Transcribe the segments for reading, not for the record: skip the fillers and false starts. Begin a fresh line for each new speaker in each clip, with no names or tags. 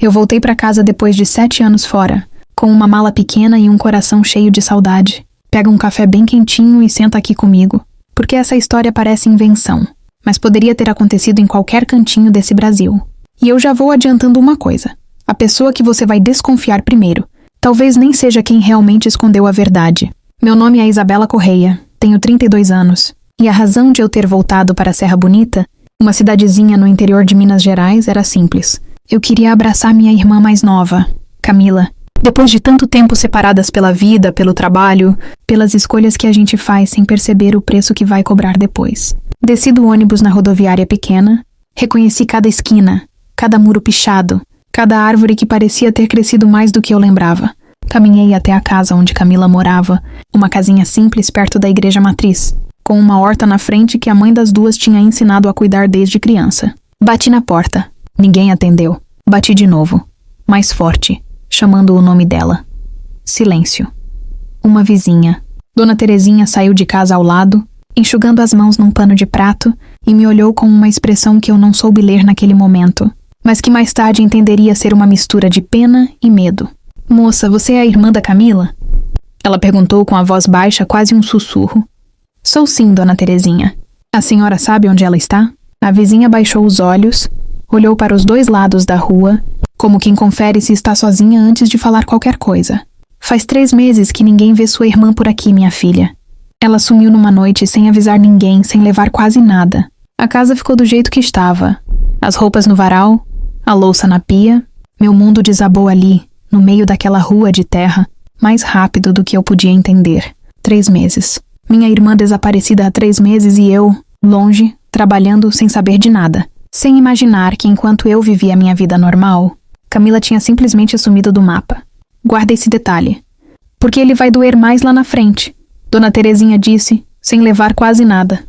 Eu voltei para casa depois de 7 anos fora, com uma mala pequena e um coração cheio de saudade. Pega um café bem quentinho e senta aqui comigo, porque essa história parece invenção, mas poderia ter acontecido em qualquer cantinho desse Brasil. E eu já vou adiantando uma coisa. A pessoa que você vai desconfiar primeiro, talvez nem seja quem realmente escondeu a verdade. Meu nome é Isabela Correia, tenho 32 anos, e a razão de eu ter voltado para Serra Bonita, uma cidadezinha no interior de Minas Gerais, era simples. Eu queria abraçar minha irmã mais nova, Camila. Depois de tanto tempo separadas pela vida, pelo trabalho, pelas escolhas que a gente faz sem perceber o preço que vai cobrar depois. Desci do ônibus na rodoviária pequena, reconheci cada esquina, cada muro pichado, cada árvore que parecia ter crescido mais do que eu lembrava. Caminhei até a casa onde Camila morava, uma casinha simples perto da igreja matriz, com uma horta na frente que a mãe das duas tinha ensinado a cuidar desde criança. Bati na porta. Ninguém atendeu. Bati de novo, mais forte, chamando o nome dela. Silêncio. Uma vizinha. Dona Terezinha saiu de casa ao lado, enxugando as mãos num pano de prato, e me olhou com uma expressão que eu não soube ler naquele momento, mas que mais tarde entenderia ser uma mistura de pena e medo. Moça, você é a irmã da Camila? Ela perguntou com a voz baixa, quase um sussurro. Sou sim, Dona Terezinha. A senhora sabe onde ela está? A vizinha baixou os olhos, olhou para os dois lados da rua, como quem confere se está sozinha antes de falar qualquer coisa. Faz 3 meses que ninguém vê sua irmã por aqui, minha filha. Ela sumiu numa noite sem avisar ninguém, sem levar quase nada. A casa ficou do jeito que estava. As roupas no varal, a louça na pia. Meu mundo desabou ali, no meio daquela rua de terra, mais rápido do que eu podia entender. 3 meses. Minha irmã desaparecida há 3 meses e eu, longe, trabalhando sem saber de nada. Sem imaginar que enquanto eu vivia minha vida normal, Camila tinha simplesmente sumido do mapa. Guarda esse detalhe, porque ele vai doer mais lá na frente, Dona Terezinha disse, sem levar quase nada.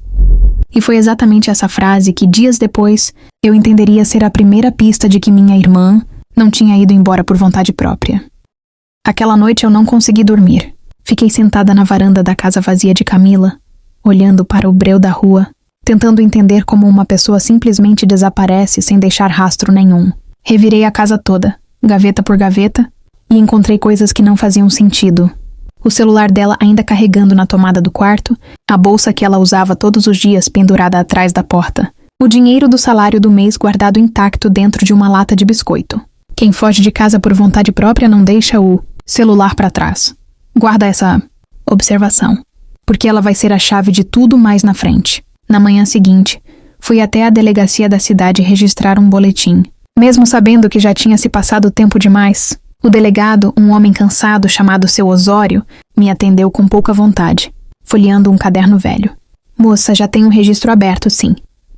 E foi exatamente essa frase que, dias depois, eu entenderia ser a primeira pista de que minha irmã não tinha ido embora por vontade própria. Aquela noite eu não consegui dormir. Fiquei sentada na varanda da casa vazia de Camila, olhando para o breu da rua, tentando entender como uma pessoa simplesmente desaparece sem deixar rastro nenhum. Revirei a casa toda, gaveta por gaveta, e encontrei coisas que não faziam sentido. O celular dela ainda carregando na tomada do quarto, a bolsa que ela usava todos os dias pendurada atrás da porta, o dinheiro do salário do mês guardado intacto dentro de uma lata de biscoito. Quem foge de casa por vontade própria não deixa o celular para trás. Guarda essa observação, porque ela vai ser a chave de tudo mais na frente. Na manhã seguinte, fui até a delegacia da cidade registrar um boletim. Mesmo sabendo que já tinha se passado tempo demais, o delegado, um homem cansado chamado Seu Osório, me atendeu com pouca vontade, folheando um caderno velho. Moça, já tem um registro aberto, sim.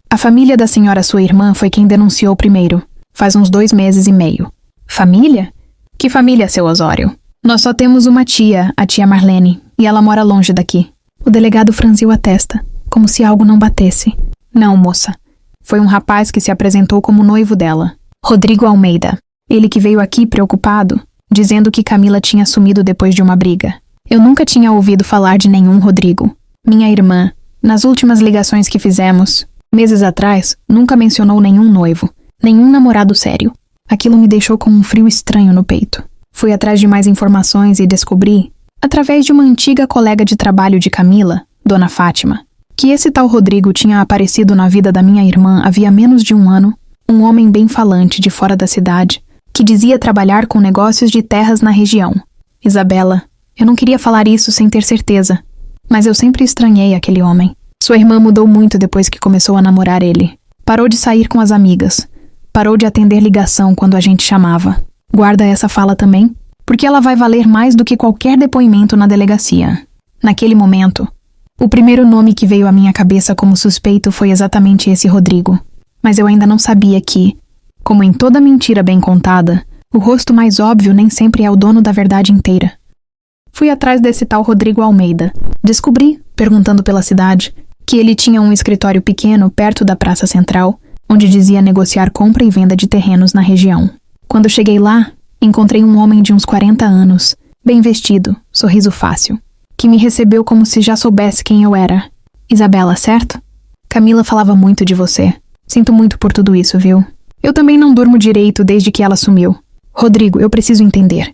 A família da senhora sua irmã foi quem denunciou primeiro, faz uns 2 meses e meio. Família? Que família, Seu Osório? Nós só temos uma tia, a tia Marlene, e ela mora longe daqui. O delegado franziu a testa, como se algo não batesse. Não, moça. Foi um rapaz que se apresentou como noivo dela. Rodrigo Almeida. Ele que veio aqui preocupado, dizendo que Camila tinha sumido depois de uma briga. Eu nunca tinha ouvido falar de nenhum Rodrigo. Minha irmã, nas últimas ligações que fizemos, meses atrás, nunca mencionou nenhum noivo, nenhum namorado sério. Aquilo me deixou com um frio estranho no peito. Fui atrás de mais informações e descobri, através de uma antiga colega de trabalho de Camila, Dona Fátima, que esse tal Rodrigo tinha aparecido na vida da minha irmã havia menos de 1 ano, um homem bem falante de fora da cidade, que dizia trabalhar com negócios de terras na região. Isabela, eu não queria falar isso sem ter certeza, mas eu sempre estranhei aquele homem. Sua irmã mudou muito depois que começou a namorar ele. Parou de sair com as amigas. Parou de atender ligação quando a gente chamava. Guarda essa fala também, porque ela vai valer mais do que qualquer depoimento na delegacia. Naquele momento, o primeiro nome que veio à minha cabeça como suspeito foi exatamente esse Rodrigo. Mas eu ainda não sabia que, como em toda mentira bem contada, o rosto mais óbvio nem sempre é o dono da verdade inteira. Fui atrás desse tal Rodrigo Almeida. Descobri, perguntando pela cidade, que ele tinha um escritório pequeno perto da Praça Central, onde dizia negociar compra e venda de terrenos na região. Quando cheguei lá, encontrei um homem de uns 40 anos, bem vestido, sorriso fácil, que me recebeu como se já soubesse quem eu era. Isabela, certo? Camila falava muito de você. Sinto muito por tudo isso, viu? Eu também não durmo direito desde que ela sumiu. Rodrigo, eu preciso entender.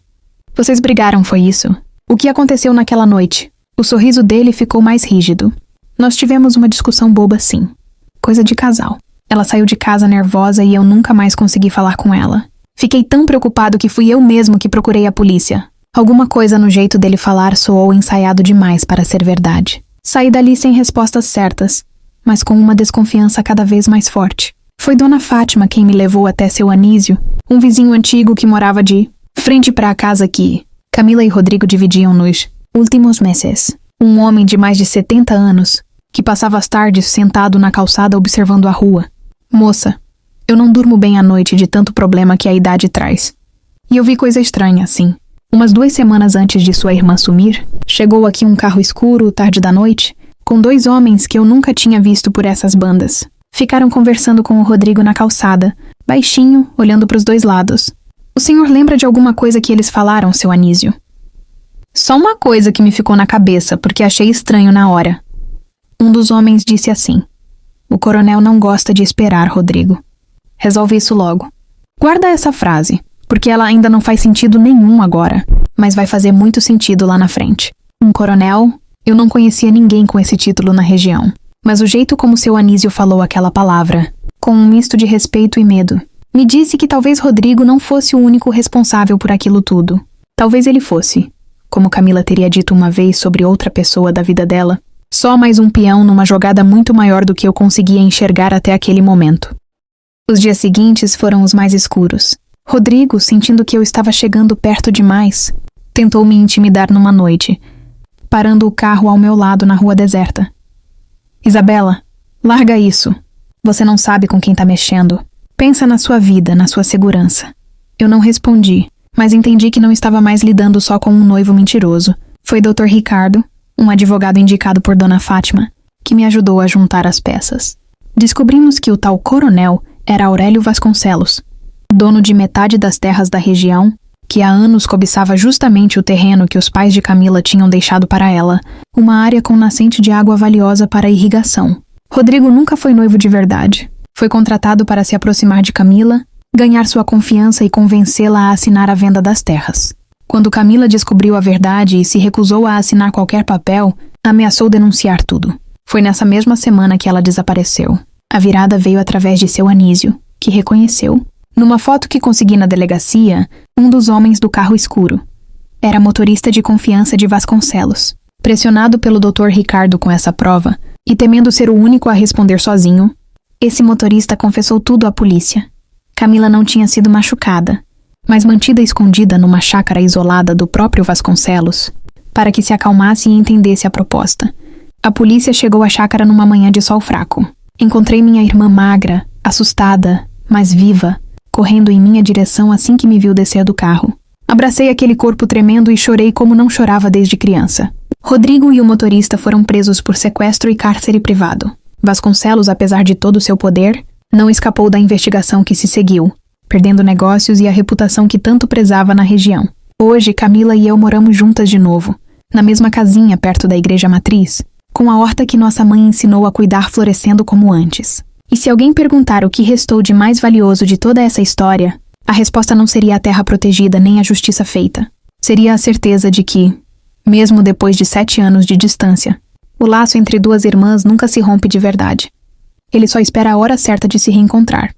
Vocês brigaram, foi isso? O que aconteceu naquela noite? O sorriso dele ficou mais rígido. Nós tivemos uma discussão boba, sim. Coisa de casal. Ela saiu de casa nervosa e eu nunca mais consegui falar com ela. Fiquei tão preocupado que fui eu mesmo que procurei a polícia. Alguma coisa no jeito dele falar soou ensaiado demais para ser verdade. Saí dali sem respostas certas, mas com uma desconfiança cada vez mais forte. Foi Dona Fátima quem me levou até seu Anísio, um vizinho antigo que morava de frente para a casa que Camila e Rodrigo dividiam nos últimos meses. Um homem de mais de 70 anos, que passava as tardes sentado na calçada observando a rua. Moça, eu não durmo bem à noite de tanto problema que a idade traz. E eu vi coisa estranha, sim. Umas 2 semanas antes de sua irmã sumir, chegou aqui um carro escuro, tarde da noite, com 2 homens que eu nunca tinha visto por essas bandas. Ficaram conversando com o Rodrigo na calçada, baixinho, olhando para os 2 lados. O senhor lembra de alguma coisa que eles falaram, seu Anísio? Só uma coisa que me ficou na cabeça, porque achei estranho na hora. Um dos homens disse assim: o coronel não gosta de esperar, Rodrigo. Resolve isso logo. Guarda essa frase, porque ela ainda não faz sentido nenhum agora, mas vai fazer muito sentido lá na frente. Um coronel? Eu não conhecia ninguém com esse título na região, mas o jeito como seu Anísio falou aquela palavra, com um misto de respeito e medo, me disse que talvez Rodrigo não fosse o único responsável por aquilo tudo. Talvez ele fosse, como Camila teria dito uma vez sobre outra pessoa da vida dela, só mais um peão numa jogada muito maior do que eu conseguia enxergar até aquele momento. Os dias seguintes foram os mais escuros. Rodrigo, sentindo que eu estava chegando perto demais, tentou me intimidar numa noite, parando o carro ao meu lado na rua deserta. Isabela, larga isso. Você não sabe com quem tá mexendo. Pensa na sua vida, na sua segurança. Eu não respondi, mas entendi que não estava mais lidando só com um noivo mentiroso. Foi Dr. Ricardo, um advogado indicado por Dona Fátima, que me ajudou a juntar as peças. Descobrimos que o tal coronel era Aurélio Vasconcelos, dono de metade das terras da região, que há anos cobiçava justamente o terreno que os pais de Camila tinham deixado para ela, uma área com nascente de água valiosa para irrigação. Rodrigo nunca foi noivo de verdade. Foi contratado para se aproximar de Camila, ganhar sua confiança e convencê-la a assinar a venda das terras. Quando Camila descobriu a verdade e se recusou a assinar qualquer papel, ameaçou denunciar tudo. Foi nessa mesma semana que ela desapareceu. A virada veio através de seu Anísio, que reconheceu, numa foto que consegui na delegacia, um dos homens do carro escuro. Era motorista de confiança de Vasconcelos. Pressionado pelo Dr. Ricardo com essa prova, e temendo ser o único a responder sozinho, esse motorista confessou tudo à polícia. Camila não tinha sido machucada, mas mantida escondida numa chácara isolada do próprio Vasconcelos, para que se acalmasse e entendesse a proposta. A polícia chegou à chácara numa manhã de sol fraco. Encontrei minha irmã magra, assustada, mas viva, correndo em minha direção assim que me viu descer do carro. Abracei aquele corpo tremendo e chorei como não chorava desde criança. Rodrigo e o motorista foram presos por sequestro e cárcere privado. Vasconcelos, apesar de todo o seu poder, não escapou da investigação que se seguiu, perdendo negócios e a reputação que tanto prezava na região. Hoje, Camila e eu moramos juntas de novo, na mesma casinha perto da igreja matriz, com a horta que nossa mãe ensinou a cuidar florescendo como antes. E se alguém perguntar o que restou de mais valioso de toda essa história, a resposta não seria a terra protegida nem a justiça feita. Seria a certeza de que, mesmo depois de 7 anos de distância, o laço entre 2 irmãs nunca se rompe de verdade. Ele só espera a hora certa de se reencontrar.